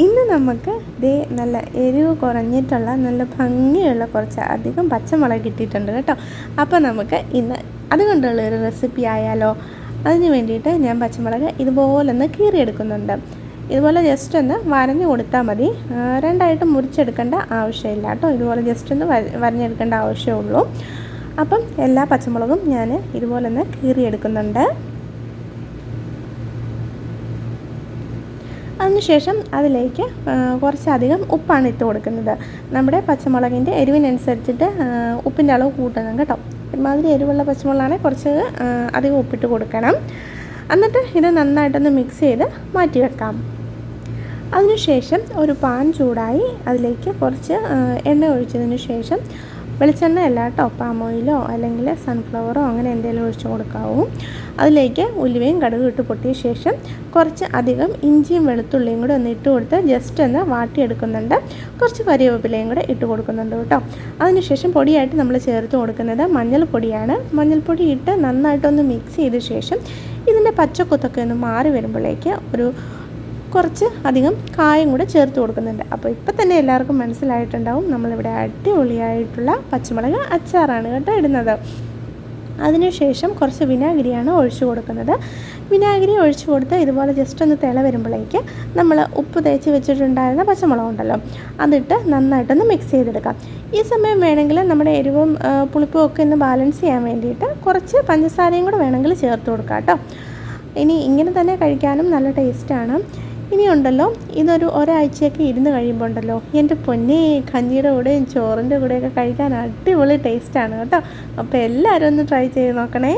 ഇന്ന് നമുക്ക് ദേ നല്ല എരിവ് കുറഞ്ഞിട്ടുള്ള നല്ല ഭംഗിയുള്ള കുറച്ച് അധികം പച്ചമുളക് കിട്ടിയിട്ടുണ്ട് കേട്ടോ. അപ്പോൾ നമുക്ക് ഇന്ന് അതുകൊണ്ടുള്ളൊരു റെസിപ്പി ആയാലോ. അതിന് വേണ്ടിയിട്ട് ഞാൻ പച്ചമുളക് ഇതുപോലൊന്ന് കീറിയെടുക്കുന്നുണ്ട്. ഇതുപോലെ ജസ്റ്റ് ഒന്ന് വരഞ്ഞു കൊടുത്താൽ മതി, രണ്ടായിട്ട് മുറിച്ചെടുക്കേണ്ട ആവശ്യമില്ല കേട്ടോ. ഇതുപോലെ ജസ്റ്റ് ഒന്ന് വരഞ്ഞെടുക്കേണ്ട ആവശ്യമുള്ളൂ. അപ്പം എല്ലാ പച്ചമുളകും ഞാൻ ഇതുപോലൊന്ന് കീറിയെടുക്കുന്നുണ്ട്. അതിനുശേഷം അതിലേക്ക് കുറച്ചധികം ഉപ്പാണ് ഇട്ട് കൊടുക്കുന്നത്. നമ്മുടെ പച്ചമുളകിൻ്റെ എരിവിനനുസരിച്ചിട്ട് ഉപ്പിൻ്റെ അളവ് കൂട്ടണം കേട്ടോ. ഒരുമാതിരി എരിവുള്ള പച്ചമുളകാണെങ്കിൽ കുറച്ച് അധികം ഉപ്പിട്ട് കൊടുക്കണം. എന്നിട്ട് ഇത് നന്നായിട്ടൊന്ന് മിക്സ് ചെയ്ത് മാറ്റി വെക്കാം. അതിനുശേഷം ഒരു പാൻ ചൂടായി അതിലേക്ക് കുറച്ച് എണ്ണ ഒഴിച്ചതിന് ശേഷം, വെളിച്ചെണ്ണ അല്ല കേട്ടോ, പാം ഓയിലോ അല്ലെങ്കിൽ സൺഫ്ലവറോ അങ്ങനെ എന്തെങ്കിലും ഒഴിച്ച് കൊടുക്കാവൂ. അതിലേക്ക് ഉലുവയും കടുകും ഇട്ട് പൊട്ടിയ ശേഷം കുറച്ച് അധികം ഇഞ്ചിയും വെളുത്തുള്ളിയും കൂടെ ഒന്ന് ഇട്ട് കൊടുത്ത് ജസ്റ്റ് ഒന്ന് വാട്ടിയെടുക്കുന്നുണ്ട്. കുറച്ച് കരിവേപ്പിലയും കൂടെ ഇട്ട് കൊടുക്കുന്നുണ്ട് കേട്ടോ. അതിനുശേഷം പൊടിയായിട്ട് നമ്മൾ ചേർത്ത് കൊടുക്കുന്നത് മഞ്ഞൾപ്പൊടിയാണ്. മഞ്ഞൾപ്പൊടി ഇട്ട് നന്നായിട്ടൊന്ന് മിക്സ് ചെയ്ത ശേഷം ഇതിൻ്റെ പച്ചക്കുത്തൊക്കെ ഒന്ന് മാറി വരുമ്പോഴേക്ക് ഒരു കുറച്ച് അധികം കായം കൂടെ ചേർത്ത് കൊടുക്കുന്നുണ്ട്. അപ്പോൾ ഇപ്പം തന്നെ എല്ലാവർക്കും മനസ്സിലായിട്ടുണ്ടാവും നമ്മളിവിടെ അടിപൊളിയായിട്ടുള്ള പച്ചമുളക് അച്ചാറാണ് കേട്ടോ ഇടുന്നത്. അതിനുശേഷം കുറച്ച് വിനാഗിരിയാണ് ഒഴിച്ചു കൊടുക്കുന്നത്. വിനാഗിരി ഒഴിച്ചു കൊടുത്ത് ഇതുപോലെ ജസ്റ്റ് ഒന്ന് തിള വരുമ്പോഴേക്ക് നമ്മൾ ഉപ്പ് തേച്ച് വെച്ചിട്ടുണ്ടായിരുന്ന പച്ചമുളക് ഉണ്ടല്ലോ, അതിട്ട് നന്നായിട്ടൊന്ന് മിക്സ് ചെയ്തെടുക്കാം. ഈ സമയം വേണമെങ്കിൽ നമ്മുടെ എരിവും പുളിപ്പും ഒക്കെ ഒന്ന് ബാലൻസ് ചെയ്യാൻ വേണ്ടിയിട്ട് കുറച്ച് പഞ്ചസാരയും കൂടെ വേണമെങ്കിൽ ചേർത്ത് കൊടുക്കാം കേട്ടോ. ഇനി ഇങ്ങനെ തന്നെ കഴിക്കാനും നല്ല ടേസ്റ്റാണ്. ഇനിയുണ്ടല്ലോ, ഇതൊരു ഒരാഴ്ചയൊക്കെ ഇരുന്ന് കഴിയുമ്പോൾ ഉണ്ടല്ലോ, എൻ്റെ പൊന്നേ, കഞ്ഞിയുടെ കൂടെയും ചോറിൻ്റെ കൂടെയൊക്കെ കഴിക്കാൻ അടിപൊളി ടേസ്റ്റാണ് കേട്ടോ. അപ്പോൾ എല്ലാവരും ഒന്ന് ട്രൈ ചെയ്ത് നോക്കണേ.